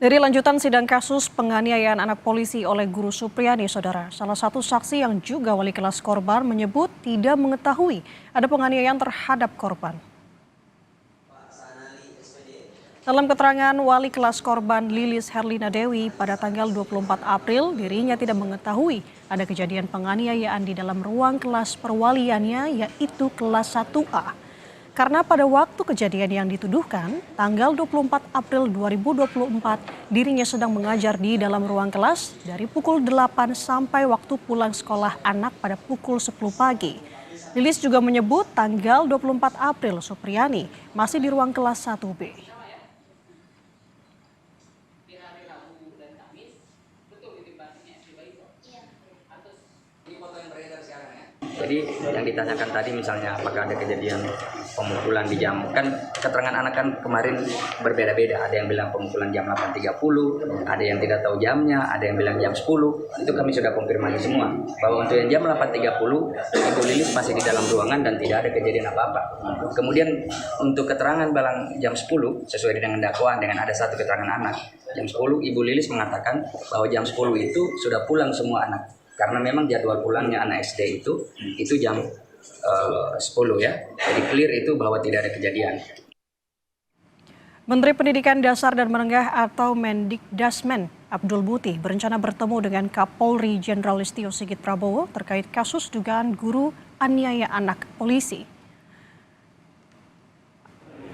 Dari lanjutan sidang kasus penganiayaan anak polisi oleh Guru Supriyani, Saudara, salah satu saksi yang juga wali kelas korban menyebut tidak mengetahui ada penganiayaan terhadap korban. Dalam keterangan wali kelas korban Lilis Herlina Dewi, pada tanggal 24 April dirinya tidak mengetahui ada kejadian penganiayaan di dalam ruang kelas perwaliannya, yaitu kelas 1A. Karena pada waktu kejadian yang dituduhkan, tanggal 24 April 2024, dirinya sedang mengajar di dalam ruang kelas dari pukul 8 sampai waktu pulang sekolah anak pada pukul 10 pagi. Lilis juga menyebut tanggal 24 April Supriyani masih di ruang kelas 1B. Jadi yang ditanyakan tadi misalnya apakah ada kejadian pemukulan di jam, kan keterangan anak kan kemarin berbeda-beda, ada yang bilang pemukulan jam 8.30, ada yang tidak tahu jamnya, ada yang bilang jam 10, itu kami sudah konfirmasi semua bahwa untuk yang jam 8.30 Ibu Lilis masih di dalam ruangan dan tidak ada kejadian apa-apa. Kemudian untuk keterangan bilang jam 10 sesuai dengan dakwaan dengan ada satu keterangan anak, jam 10 Ibu Lilis mengatakan bahwa jam 10 itu sudah pulang semua anak. Karena memang jadwal pulangnya anak SD itu jam 10 ya. Jadi clear itu bahwa tidak ada kejadian. Menteri Pendidikan Dasar dan Menengah atau Mendikdasmen Abdul Buti berencana bertemu dengan Kapolri Jenderal Listio Sigit Prabowo terkait kasus dugaan guru aniaya anak polisi.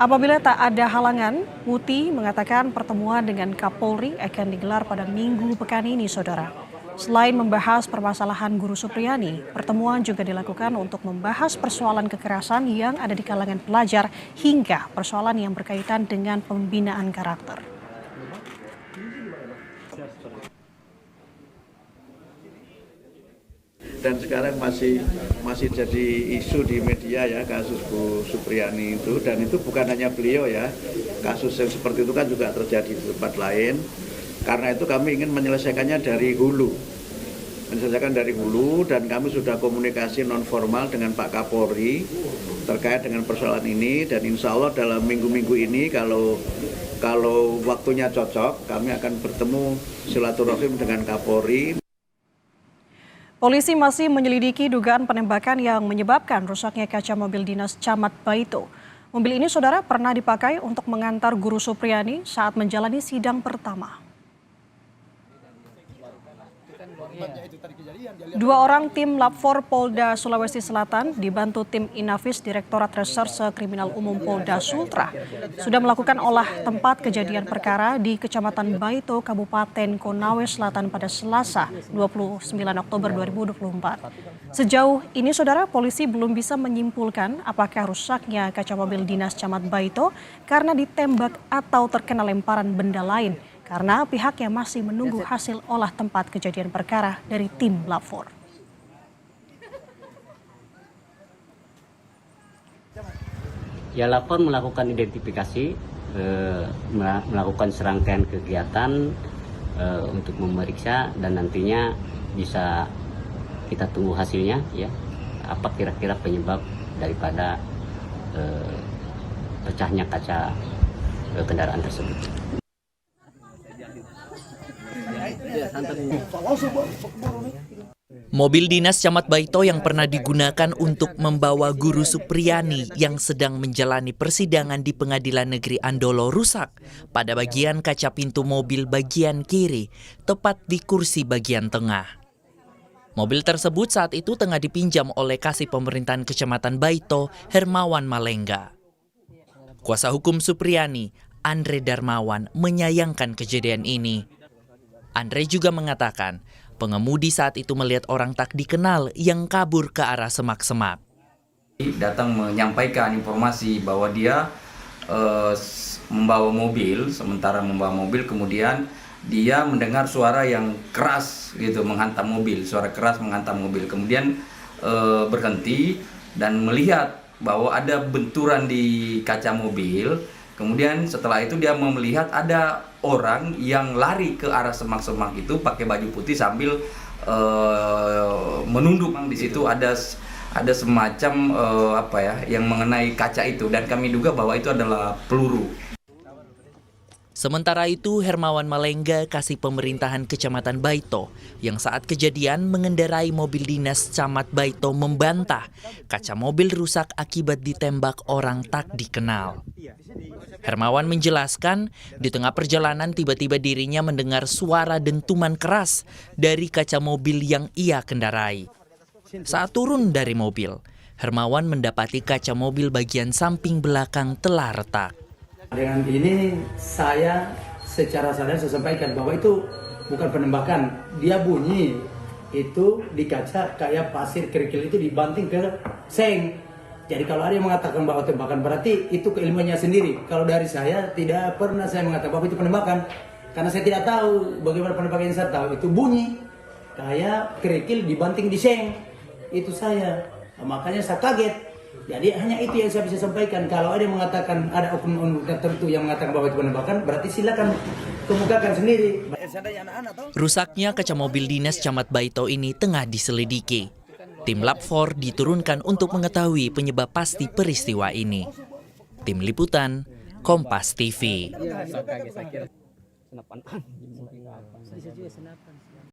Apabila tak ada halangan, Buti mengatakan pertemuan dengan Kapolri akan digelar pada Minggu pekan ini, Saudara. Selain membahas permasalahan Guru Supriyani, pertemuan juga dilakukan untuk membahas persoalan kekerasan yang ada di kalangan pelajar hingga persoalan yang berkaitan dengan pembinaan karakter. Dan sekarang masih jadi isu di media ya kasus Bu Supriyani itu, dan itu bukan hanya beliau ya, kasus yang seperti itu kan juga terjadi di tempat lain. Karena itu kami ingin menyelesaikannya dari hulu, dan kami sudah komunikasi non formal dengan Pak Kapolri terkait dengan persoalan ini, dan insya Allah dalam minggu-minggu ini kalau waktunya cocok kami akan bertemu silaturahim dengan Kapolri. Polisi masih menyelidiki dugaan penembakan yang menyebabkan rusaknya kaca mobil dinas Camat Baito. Mobil ini, Saudara, pernah dipakai untuk mengantar Guru Supriyani saat menjalani sidang pertama. Dua orang tim Lab 4 Polda Sulawesi Selatan dibantu tim Inafis Direktorat Reserse Kriminal Umum Polda Sultra sudah melakukan olah tempat kejadian perkara di Kecamatan Baito, Kabupaten Konawe Selatan pada Selasa 29 Oktober 2024. Sejauh ini, Saudara, polisi belum bisa menyimpulkan apakah rusaknya kaca mobil dinas Camat Baito karena ditembak atau terkena lemparan benda lain, karena pihaknya masih menunggu hasil olah tempat kejadian perkara dari tim Lab 4. Ya, Lab 4 melakukan identifikasi, melakukan serangkaian kegiatan untuk memeriksa, dan nantinya bisa kita tunggu hasilnya ya, apa kira-kira penyebab daripada pecahnya kaca kendaraan tersebut. Mobil dinas Camat Baito yang pernah digunakan untuk membawa Guru Supriyani yang sedang menjalani persidangan di Pengadilan Negeri Andolo rusak pada bagian kaca pintu mobil bagian kiri, tepat di kursi bagian tengah. Mobil tersebut saat itu tengah dipinjam oleh Kasih Pemerintahan Kecamatan Baito, Hermawan Malengga. Kuasa hukum Supriyani, Andre Darmawan, menyayangkan kejadian ini. Andre juga mengatakan, pengemudi saat itu melihat orang tak dikenal yang kabur ke arah semak-semak. Datang menyampaikan informasi bahwa dia membawa mobil, sementara membawa mobil kemudian dia mendengar suara yang keras gitu menghantam mobil, suara keras menghantam mobil. Kemudian berhenti dan melihat bahwa ada benturan di kaca mobil. Kemudian setelah itu dia melihat ada orang yang lari ke arah semak-semak itu pakai baju putih sambil menunduk. Di situ ada semacam yang mengenai kaca itu, dan kami duga bahwa itu adalah peluru. Sementara itu, Hermawan Malengga, Kasih Pemerintahan Kecamatan Baito, yang saat kejadian mengendarai mobil dinas Camat Baito membantah kaca mobil rusak akibat ditembak orang tak dikenal. Hermawan menjelaskan, di tengah perjalanan tiba-tiba dirinya mendengar suara dentuman keras dari kaca mobil yang ia kendarai. Saat turun dari mobil, Hermawan mendapati kaca mobil bagian samping belakang telah retak. Dengan ini saya secara sadar saya sampaikan bahwa itu bukan penembakan. Dia bunyi itu di kaca kayak pasir kerikil itu dibanting ke seng. Jadi kalau ada yang mengatakan bahwa tembakan berarti itu keilmuannya sendiri. Kalau dari saya tidak pernah saya mengatakan bahwa itu penembakan. Karena saya tidak tahu bagaimana penembakan yang saya tahu. Itu bunyi kayak kerikil dibanting di seng. Itu saya. Makanya saya kaget. Jadi hanya itu yang saya bisa sampaikan. Kalau ada yang mengatakan, ada oknum tertentu yang mengatakan bahwa itu penembakan, berarti silakan kemukakan sendiri. Rusaknya kaca mobil dinas Camat Baito ini tengah diselidiki. Tim Lab 4 diturunkan untuk mengetahui penyebab pasti peristiwa ini. Tim Liputan, Kompas TV.